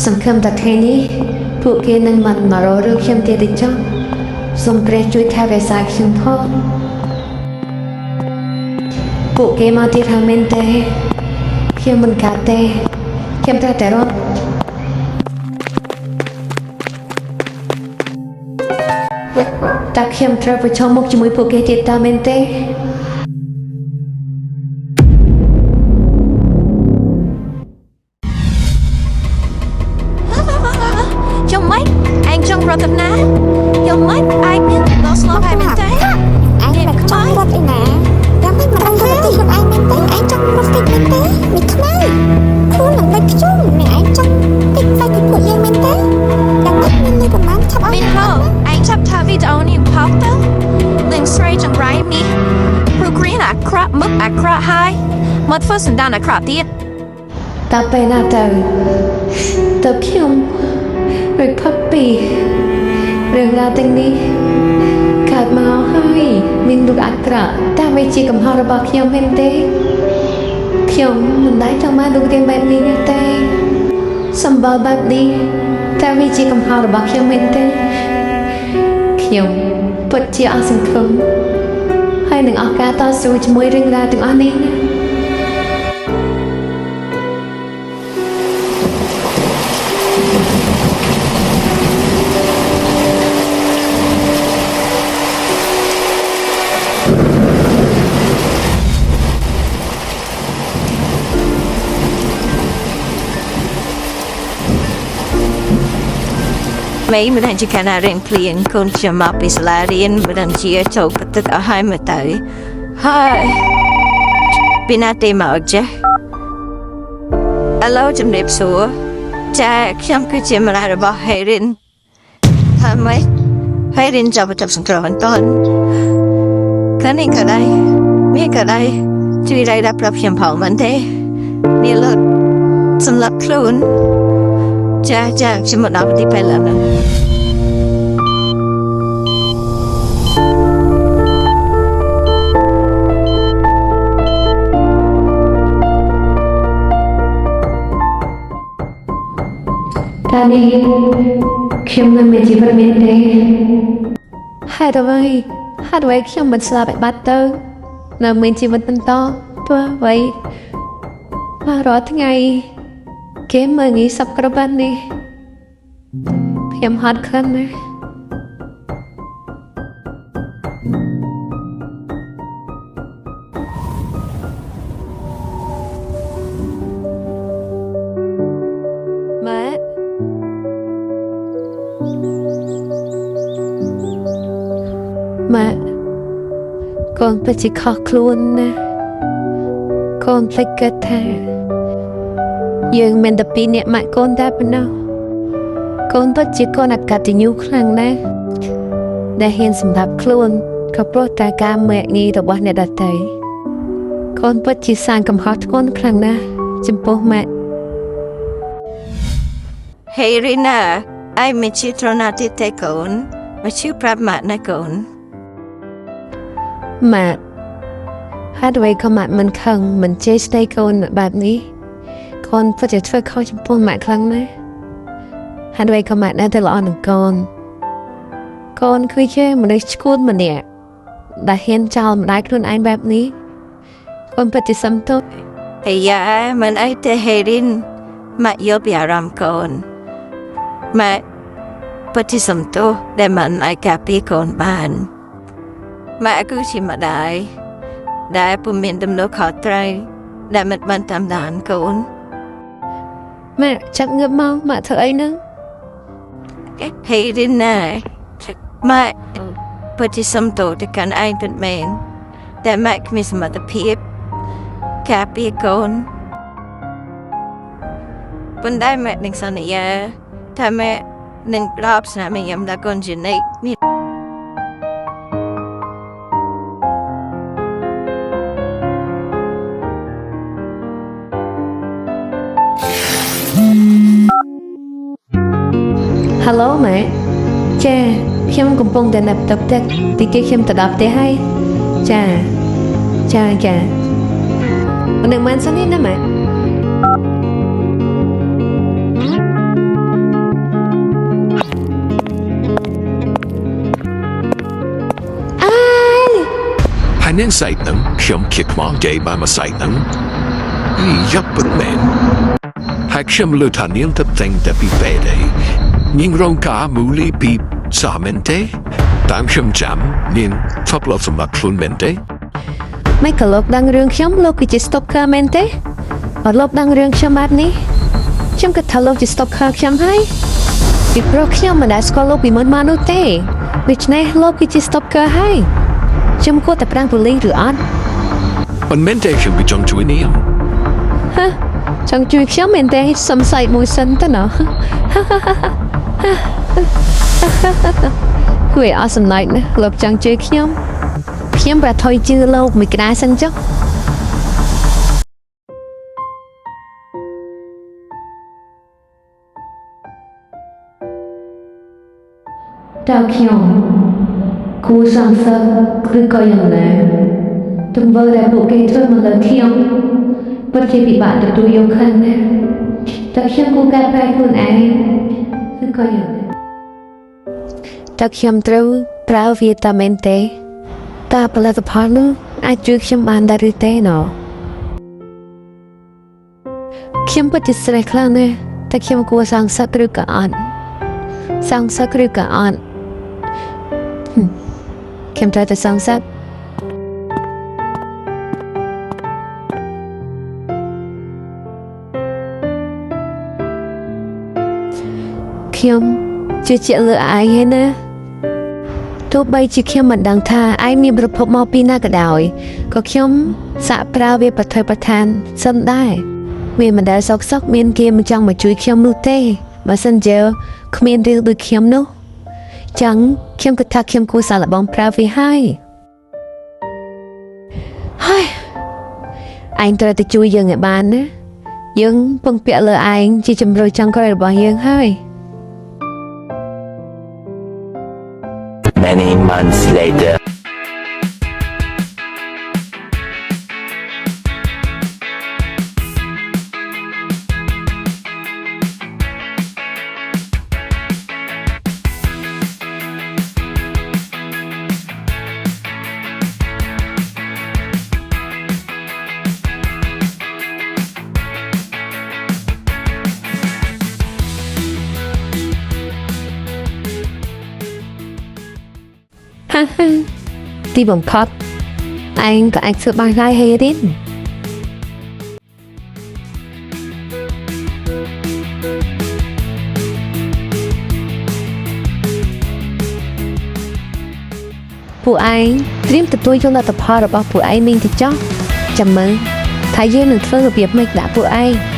សង្ឃឹមថាថ្ងៃនេះពួកគេនឹងមិនមករករឿងខ្ញុំទៀតទេចុះសូមព្រះជួយថែរក្សាខ្ញុំផងពួកគេមកទៀតហើយមែនទេខ្ញុំមិនកាត់ទេខ្ញុំត្រូវតែរត់តើខ្ញុំត្រូវប្រឈមមុខជាមួយពួកគេទៀតតើមែនទេChồng mấy anh trong rồi tập ná chồng mấy ai biết nó slow hai bên tay anh là trong rốt đi nè đang mấy mà đang hơi thì không anh bên tay anh trong rốt cái bên tay mình không ai khu là bên chung mẹ anh trong cái tay cái của em bên tay đang mấy mình như của bạn chắp áo bên hậu anh chắp thà video này pop tao lên straight trong right me pro green à crop mức à crop high mất first and down à crop tiết តើពេលណាទៅខ្ញុំរួចផុតពីរឿងរ៉ាវទាំងនេះកើតមកហើយមានលោកអាក្រក់តែវាជាកំហុសរបស់ខ្ញុំមែនទេខ្ញុំមិនដែលចង់បានលោករៀនបែបនេះទេសម្បល់បែបនេះតែវាជាកំហុសរបស់ខ្ញុំមែនទេខ្ញុំពិតជាអស់សង្ឃឹមហើយនឹងអស់ការតស៊ូជាមួយរឿងរ៉ាវទាំងអស់នេះmấy mình hành chỉ khả năng rèn plien con chưa mà bị sla riêng mình hành chỉ chậu cái tất ở hai mươi tới hai pinati mở chứ alo chấm đẹp số cha trong cái chuyện mà lại được bao hệ riêng tham mấy hệ riêng cho một tập sản phẩm toàn cái này cả đây biết cả đây chui đây đáp đáp hiểm hỏng vấn thế nhiều lượt xâm lập luôn cha chỉ một đọc đi phải làm nữa ta điខ្ញុំនឹងមានជីវិតមានទេហេតុអ្វីខ្ញុំមិនស្លាប់ឲ្យបាត់ទៅនៅមានជីវិតបន្តព្រោះអ្វីមករាល់ថ្ងៃគេមើលងាយសពក្របបាត់នេះខ្ញុំហត់ខ្លាំងណាស់ម៉ាក់កូនពិតជាខុសខ្លួនណាស់កូនភ្លេចគិតថាយើងមានតែពីរនាក់ម៉ាក់កូនតែប៉ុណ្ណោះកូនពិតជាកូនអកតញ្ញូខ្លាំងណាស់ដែលហ៊ានសម្រាប់ខ្លួនក៏ព្រោះតែការមេញីរបស់អ្នកដទៃកូនពិតជាសាងកំហុសធ្ងន់ខ្លាំងណាស់ចំពោះម៉ាក់ Hey Rina ឯងមិនជាត្រណាទីតែកូនមកជឿប្រាប់ម៉ាក់ណាកូនម៉ាក់ហើយអ្វីក៏ម៉ាក់មិនខឹងមិនជេរស្ដីកូនបែបនេះកូនពិតជាធ្វើខុសចំពោះម៉ាក់ខ្លាំងណាស់ហើយអ្វីក៏ម៉ាក់នៅតែល្អនឹងកូនគឺជាមនុស្សឈួតម្នាក់ដែលហ៊ានចោលម្ដាយខ្លួនឯងបែបនេះកូនពិតជាសំទោសហើយយ៉ាមិនអីទេហេរិនម៉ាក់យល់ពីអារម្មណ៍កូនម៉ាក់ពិតជាសំទោសដែលមិនអាចការពារកូនបានម៉ាក់គឺជាម្ដាយដែលពុំមានទំនួលខុសត្រូវដែលមិនបានតាមដានកូនម៉ាក់ចាប់ងើបមកម៉ាក់ធ្វើអីហ្នឹងហេរិនណាម៉ាក់ពិតជាសំទោសទៅកាន់ឯងពិតមែនតែម៉ាក់គ្មានសមត្ថភាពការពារកូនប៉ុន្តែម៉ាក់នឹងសន្យាថាម៉ាក់នឹងផ្ដល់ស្នាមញញឹមដល់កូនជានិច្ចមានHello ម៉ែចាខ្ញុំកំពុងតែនៅផ្ទះតិចខ្ញុំទៅដល់ផ្ទះហើយចាមិននឹងមិនសិននេះណាម៉ែ nên say nắng không kiệt mong để mà say nắng dấp bận mền hãy xem lưu thanh niên tập thành đã bị về đây nhưng rong cả mũi bị sa men thế tạm xem chạm nên pháp luật sầm mặt luôn men thế មិនក៏លោកដឹងរឿងខ្ញុំលោកគឺជា stalker មែនទេបើលោកដឹងរឿងខ្ញុំបែបនេះខ្ញុំគិតថាលោកជា stalker ខ្ញុំហើយពីព្រោះខ្ញុំមិនដែលស្គាល់លោកពីមុនមកនោះទេដូច្នេះលោកគឺជា stalker ហើយខ្ញុំគួរតែប្រាំងប៉ូលីសឬអត់ មិនមែនទេខ្ញុំbịចង់ជួយនេះ ហ៎ចង់ជួយខ្ញុំមែនទេសំស័យមួយសិនទៅណោះគួរឲ្យអស់សំណើចណាស់លោកចង់ជួយខ្ញុំប្រថុយជឿលោកមួយក្តារសិនចុះតើខ្ញុំគួរសង្សឹកឬក៏យ៉ាងណាទង្វើដែលពួកគេធ្វើមកលើខ្ញុំពិតជាពិបាកទទួលយកខ្លាំងណាស់តើខ្ញុំគួរកែប្រែខ្លួនឯងឬក៏យ៉ាងណាតើខ្ញុំត្រូវប្រើវាតាមែនទេតើផលិតផលនោះអាចជួយខ្ញុំបានដែរឬទេណ៎ខ្ញុំពិតជាស្រេះខ្លាំងណាស់តែខ្ញុំគួរសង្សឹកឬក៏អត់សង្សឹកឬក៏អត់ខ្ញុំត្រូវតែសង្សឹកខ្ញុំជឿជាក់លើឯងហើយណាទោះបីជាខ្ញុំមិនដឹងថាឯងមានប្រភពមកពីណាក៏ដោយក៏ខ្ញុំសាកប្រើវាប្រថុយប្រឋានសិនដែរវាមិនដែលសុកមានគេមិនចង់មកជួយខ្ញុំនោះទេបើសិនជាគ្មានរឿងដូចខ្ញុំនោះចឹងខ្ញុំគិតថាខ្ញុំគួរសាកល្បងប្រើវាហើយឯងត្រូវតែជួយយើងឲ្យបានណាយើងពឹងពាក់លើឯងជាជំរឿចុងក្រោយរបស់យើងហើយ Many months later.ទីបំផុតឯងក៏អាចធ្វើបានហើយហេរិនពួកឯងត្រៀមទទួលយកលទ្ធផលរបស់ពួកឯងនឹងទៅចោះចាំមើលថាយើងនឹងធ្វើរបៀបម៉េចដាក់ពួកឯង